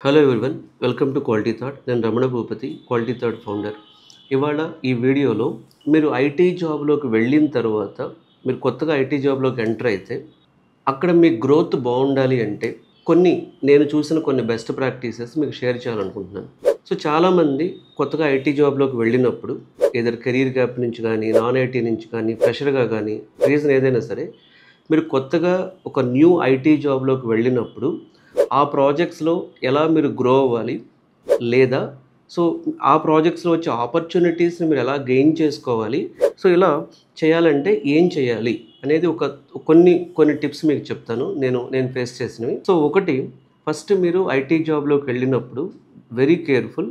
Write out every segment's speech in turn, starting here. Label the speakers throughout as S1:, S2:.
S1: Hello everyone, welcome to quality thought. నేను Ramana Bhupathi, quality thought founder. ఇవాళ ఈ వీడియోలో మీరు ఐటీ జాబ్లోకి వెళ్ళిన తర్వాత, మీరు కొత్తగా ఐటీ జాబ్లోకి ఎంటర్ అయితే, అక్కడ మీ గ్రోత్ బాగుండాలి అంటే నేను చూసిన కొన్ని బెస్ట్ ప్రాక్టీసెస్ మీకు షేర్ చేయాలనుకుంటున్నాను. సో చాలామంది కొత్తగా ఐటీ జాబ్లోకి వెళ్ళినప్పుడు ఏదైనా కెరీర్ గ్యాప్ నుంచి కానీ, నాన్ ఐటీ నుంచి కానీ, ఫ్రెషర్గా కానీ, రీజన్ ఏదైనా సరే, మీరు కొత్తగా ఒక న్యూ ఐటీ జాబ్లోకి వెళ్ళినప్పుడు ఆ ప్రాజెక్ట్స్లో ఎలా మీరు గ్రో అవ్వాలి, లేదా సో ఆ ప్రాజెక్ట్స్లో వచ్చే ఆపర్చునిటీస్ని మీరు ఎలా గెయిన్ చేసుకోవాలి, సో ఇలా చేయాలంటే ఏం చేయాలి అనేది కొన్ని టిప్స్ మీకు చెప్తాను. నేను ఫేస్ చేసినవి. సో ఫస్ట్ మీరు ఐటీ జాబ్లోకి వెళ్ళినప్పుడు వెరీ కేర్ఫుల్.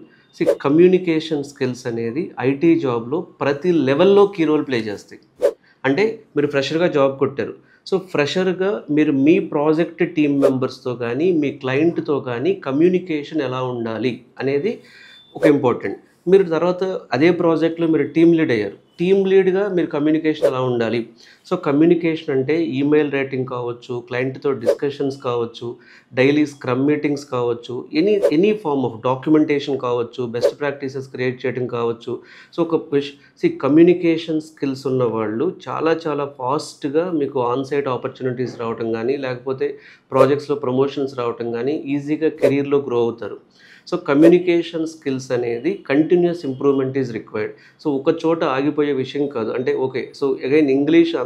S1: కమ్యూనికేషన్ స్కిల్స్ అనేది ఐటీ జాబ్లో ప్రతి లెవెల్లో కీ రోల్ ప్లే చేస్తాయి. అంటే మీరు ఫ్రెషర్గా జాబ్ కొట్టారు. సో ఫ్రెషర్గా మీరు మీ ప్రాజెక్ట్ టీమ్ మెంబర్స్తో కానీ, మీ క్లయింట్తో కానీ కమ్యూనికేషన్ ఎలా ఉండాలి అనేది ఒక ఇంపార్టెంట్. మీరు తర్వాత అదే ప్రాజెక్ట్లో మీరు టీమ్ లీడ్ అయ్యారు. టీమ్ లీడ్గా మీరు కమ్యూనికేషన్ ఎలా ఉండాలి. సో కమ్యూనికేషన్ అంటే ఈమెయిల్ రైటింగ్ కావచ్చు, క్లయింట్తో డిస్కషన్స్ కావచ్చు, డైలీ స్క్రమ్ మీటింగ్స్ కావచ్చు, ఎనీ ఫార్మ్ ఆఫ్ డాక్యుమెంటేషన్ కావచ్చు, బెస్ట్ ప్రాక్టీసెస్ క్రియేట్ చేయడం కావచ్చు. సో కమ్యూనికేషన్ స్కిల్స్ ఉన్న వాళ్ళు చాలా చాలా ఫాస్ట్గా మీకు ఆన్సైట్ ఆపర్చునిటీస్ రావటం కానీ, లేకపోతే ప్రాజెక్ట్స్లో ప్రమోషన్స్ రావటం కానీ, ఈజీగా కెరీర్లో గ్రో అవుతారు. సో కమ్యూనికేషన్ స్కిల్స్ అనేది continuous improvement is required. So ఒక చోట ఆగిపోయే విషయం కాదు. అంటే ఓకే, సో అగైన్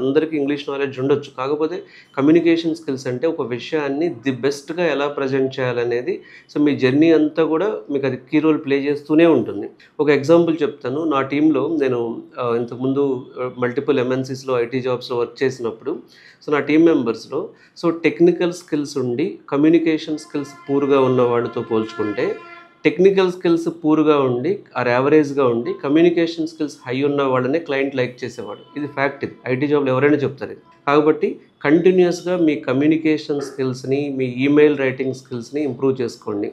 S1: అందరికీ ఇంగ్లీష్ నాలెడ్జ్ ఉండొచ్చు. కాకపోతే కమ్యూనికేషన్ స్కిల్స్ అంటే ఒక విషయాన్ని ది బెస్ట్గా ఎలా ప్రజెంట్ చేయాలనేది, సో మీ జర్నీ అంతా కూడా మీకు అది కీ రోల్ ప్లే చేస్తూనే ఉంటుంది. ఒక ఎగ్జాంపుల్ చెప్తాను. నా టీంలో నేను ఇంతకుముందు మల్టిపుల్ ఎంఎన్సీస్లో ఐటీ జాబ్స్లో వర్క్ చేసినప్పుడు, సో నా టీం మెంబర్స్లో టెక్నికల్ స్కిల్స్ ఉండి కమ్యూనికేషన్ స్కిల్స్ పూర్గా ఉన్న వాళ్ళతో పోల్చుకుంటే, టెక్నికల్ స్కిల్స్ పూర్గా ఉండి యావరేజ్గా ఉండి కమ్యూనికేషన్ స్కిల్స్ హై ఉన్న వాళ్ళనే క్లయింట్ లైక్ చేసేవాడు. ఇది ఫ్యాక్ట్. ఇది ఐటీ జాబ్లో ఎవరైనా చెప్తారు ఇది. కాబట్టి కంటిన్యూస్గా మీ కమ్యూనికేషన్ స్కిల్స్ని, మీ ఈమెయిల్ రైటింగ్ స్కిల్స్ని ఇంప్రూవ్ చేసుకోండి.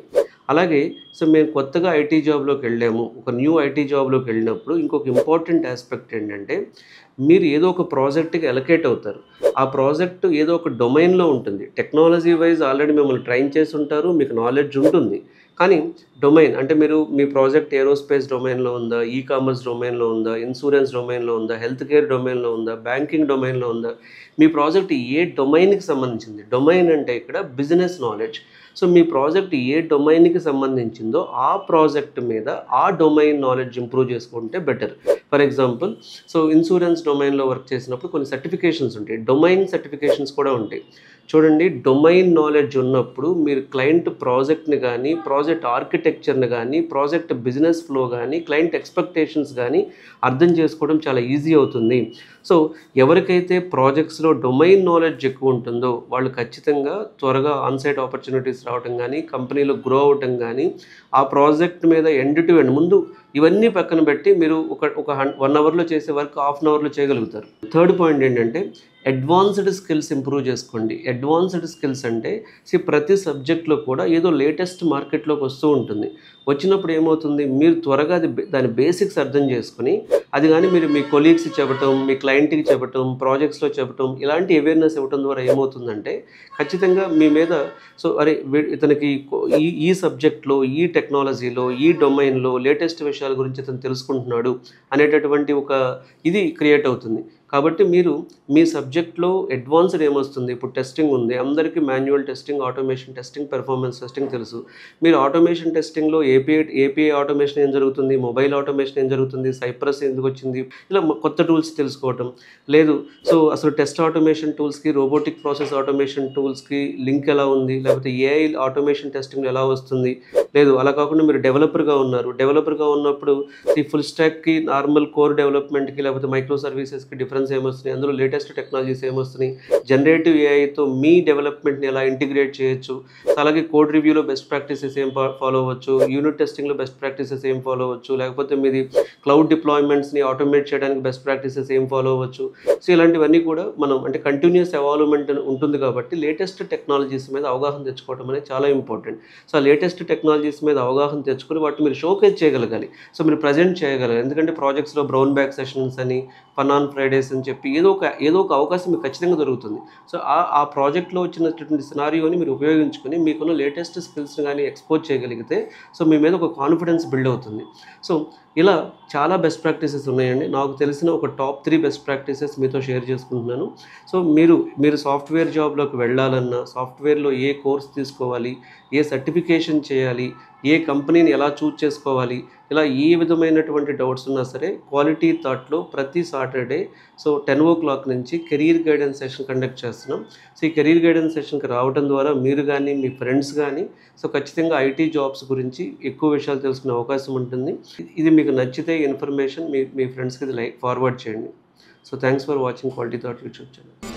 S1: అలాగే సో మేము కొత్తగా ఐటీ జాబ్లోకి వెళ్ళాము, ఒక న్యూ ఐటీ జాబ్లోకి వెళ్ళినప్పుడు ఇంకొక ఇంపార్టెంట్ ఆస్పెక్ట్ ఏంటంటే, మీరు ఏదో ఒక ప్రాజెక్ట్కి అలొకేట్ అవుతారు. ఆ ప్రాజెక్ట్ ఏదో ఒక డొమైన్లో ఉంటుంది. టెక్నాలజీ వైజ్ ఆల్రెడీ మిమ్మల్ని ట్రైన్ చేసి ఉంటారు, మీకు నాలెడ్జ్ ఉంటుంది. కానీ డొమైన్ అంటే మీ ప్రాజెక్ట్ ఏరోస్పేస్ డొమైన్లో ఉందా, ఈ కామర్స్ డొమైన్లో ఉందా, ఇన్సూరెన్స్ డొమైన్లో ఉందా, హెల్త్ కేర్ డొమైన్లో ఉందా, బ్యాంకింగ్ డొమైన్లో ఉందా, మీ ప్రాజెక్ట్ ఏ డొమైన్కి సంబంధించింది. డొమైన్ అంటే ఇక్కడ బిజినెస్ నాలెడ్జ్. సో మీ ప్రాజెక్ట్ ఏ డొమైన్కి సంబంధించిందో ఆ ప్రాజెక్ట్ మీద ఆ డొమైన్ నాలెడ్జ్ ఇంప్రూవ్ చేసుకుంటే better. For example, so insurance డొమైన్లో వర్క్ చేసినప్పుడు కొన్ని సర్టిఫికేషన్స్ ఉంటాయి, డొమైన్ సర్టిఫికేషన్స్ కూడా ఉంటాయి. చూడండి, డొమైన్ నాలెడ్జ్ ఉన్నప్పుడు మీరు క్లయింట్ ప్రాజెక్ట్ని కానీ, ప్రాజెక్ట్ ఆర్కిటెక్చర్ని కానీ, ప్రాజెక్ట్ బిజినెస్ ఫ్లో కానీ, క్లయింట్ ఎక్స్పెక్టేషన్స్ కానీ అర్థం చేసుకోవడం చాలా ఈజీ అవుతుంది. సో ఎవరికైతే ప్రాజెక్ట్స్లో డొమైన్ నాలెడ్జ్ ఎక్కువ ఉంటుందో వాళ్ళు ఖచ్చితంగా త్వరగా ఆన్సైట్ ఆపర్చునిటీస్ రావడం కానీ, కంపెనీలో గ్రో అవటం కానీ, ఆ ప్రాజెక్ట్ మీద ఎండ్ టు ఎండ్ ముందు ఇవన్నీ పక్కన పెట్టి మీరు ఒక 1 అవర్లో చేసే వర్క్ హాఫ్ అన్ అవర్లో చేయగలుగుతారు. థర్డ్ పాయింట్ ఏంటంటే, అడ్వాన్స్డ్ స్కిల్స్ ఇంప్రూవ్ చేసుకోండి. అడ్వాన్స్డ్ స్కిల్స్ అంటే ప్రతి సబ్జెక్ట్లో కూడా ఏదో లేటెస్ట్ మార్కెట్లోకి వస్తూ ఉంటుంది. వచ్చినప్పుడు ఏమవుతుంది, మీరు త్వరగా దాని బేసిక్స్ అర్థం చేసుకుని, అది కానీ మీరు మీ కొలీగ్స్కి చెప్పటం, మీ క్లయింట్కి చెప్పటం, ప్రాజెక్ట్స్లో చెప్పటం, ఇలాంటి అవేర్నెస్ ఇవ్వటం ద్వారా ఏమవుతుందంటే ఖచ్చితంగా మీ మీద ఇతనికి ఈ సబ్జెక్ట్లో, ఈ టెక్నాలజీలో, ఈ డొమైన్లో లేటెస్ట్ విషయాల గురించి ఇతను తెలుసుకుంటున్నాడు అనేటటువంటి ఒక ఇది క్రియేట్ అవుతుంది. కాబట్టి మీరు మీ సబ్జెక్ట్లో అడ్వాన్స్డ్ ఏమొస్తుంది, ఇప్పుడు టెస్టింగ్ ఉంది, అందరికీ manual testing, automation testing, performance testing తెలుసు. మీరు ఆటోమేషన్ టెస్టింగ్లో ఏపీఐ ఆటోమేషన్ ఏం జరుగుతుంది, మొబైల్ ఆటోమేషన్ ఏం జరుగుతుంది, సైప్రస్ ఎందుకు వచ్చింది, ఇలా కొత్త టూల్స్ తెలుసుకోవటం లేదు. సో అసలు టెస్ట్ ఆటోమేషన్ టూల్స్కి, రోబోటిక్ ప్రాసెస్ ఆటోమేషన్ టూల్స్కి లింక్ ఎలా ఉంది, లేకపోతే ఏఐ ఆటోమేషన్ టెస్టింగ్ ఎలా వస్తుంది, లేదు అలా కాకుండా మీరు డెవలపర్గా ఉన్నప్పుడు ఈ ఫుల్ స్టాక్కి, నార్మల్ కోర్ డెవలప్మెంట్కి, లేకపోతే మైక్రో సర్వీసెస్కి డిఫరెన్స్ ఏమొస్తున్నాయి, అందులో లేటెస్ట్ టెక్నాలజీస్ ఏమొస్తున్నాయి, జనరేటివ్ ఏఐతో మీ డెవలప్మెంట్ని ఎలా ఇంటిగ్రేట్ చేయొచ్చు, అలాగే కోడ్ రివ్యూలో బెస్ట్ ప్రాక్టీసెస్ ఏం ఫాలో అవ్వచ్చు, యూనిట్ టెస్టింగ్లో బెస్ట్ ప్రాక్టీసెస్ ఏం ఫాలో అవ్వచ్చు, లేకపోతే మీది క్లౌడ్ డిప్లాయ్మెంట్స్ని ఆటోమేట్ చేయడానికి బెస్ట్ ప్రాక్టీసెస్ ఏం ఫాలో అవ్వచ్చు. సో ఇలాంటివన్నీ కూడా మనం అంటే కంటిన్యూస్ ఎవాల్వ్మెంట్ ఉంటుంది కాబట్టి లేటెస్ట్ టెక్నాలజీస్ మీద అవగాహన తెచ్చుకోవడం అనేది చాలా ఇంపార్టెంట్. సో ఆ లేటెస్ట్ టెక్నాలజీస్ మీద అవగాహన తెచ్చుకొని వాటిని మీరు షోకేజ్ చేయగలగాలి. సో మీరు ప్రజెంట్ చేయగలగాలి. ఎందుకంటే ప్రాజెక్ట్స్లో బ్రౌన్ బ్యాగ్ సెషన్స్ అని, ఫన్ ఆన్ ఫ్రైడేస్ ప్లేస్ అని చెప్పి ఏదో ఒక అవకాశం మీకు ఖచ్చితంగా దొరుకుతుంది. సో, ఆ ప్రాజెక్ట్‌లో వచ్చినటువంటి సినారియోని మీరు ఉపయోగించుకొని మీకున్న లేటెస్ట్ స్కిల్స్‌ని గాని ఎక్స్‌పోజ్ చేయగలిగితే సో, మీ మీద ఒక కాన్ఫిడెన్స్ బిల్డ్ అవుతుంది. సో, ఇలా చాలా బెస్ట్ ప్రాక్టీసెస్ ఉన్నాయండి. నాకు తెలిసిన ఒక టాప్ 3 బెస్ట్ ప్రాక్టీసెస్ మీతో షేర్ చేసుకుంటున్నాను. సో, మీరు సాఫ్ట్‌వేర్ జాబ్‌లోకి వెళ్ళాలన్నా, సాఫ్ట్‌వేర్‌లో ఏ కోర్స్ తీసుకోవాలి, ఏ సర్టిఫికేషన్ చేయాలి, ఏ కంపెనీని ఎలా చూజ్ చేసుకోవాలి, ఇలా ఏ విధమైనటువంటి డౌట్స్ ఉన్నా సరే క్వాలిటీ థాట్‌లో ప్రతి సాటర్డే సో 10:00 నుంచి కెరీర్ గైడెన్స్ సెషన్ కండక్ట్ చేస్తున్నాం. సో, ఈ కెరీర్ గైడెన్స్ సెషన్‌కి రావటం ద్వారా మీరు గానీ, మీ ఫ్రెండ్స్ గానీ సో, ఖచ్చితంగా ఐటీ జాబ్స్ గురించి ఎక్కువ విషయాలు తెలుసుకునే అవకాశం ఉంటుంది. ఇది మీకు నచ్చితే ఇన్ఫర్మేషన్ మీ ఫ్రెండ్స్‌కి ఇది ఫార్వర్డ్ చేయండి. So, thanks for watching quality thought YouTube channel.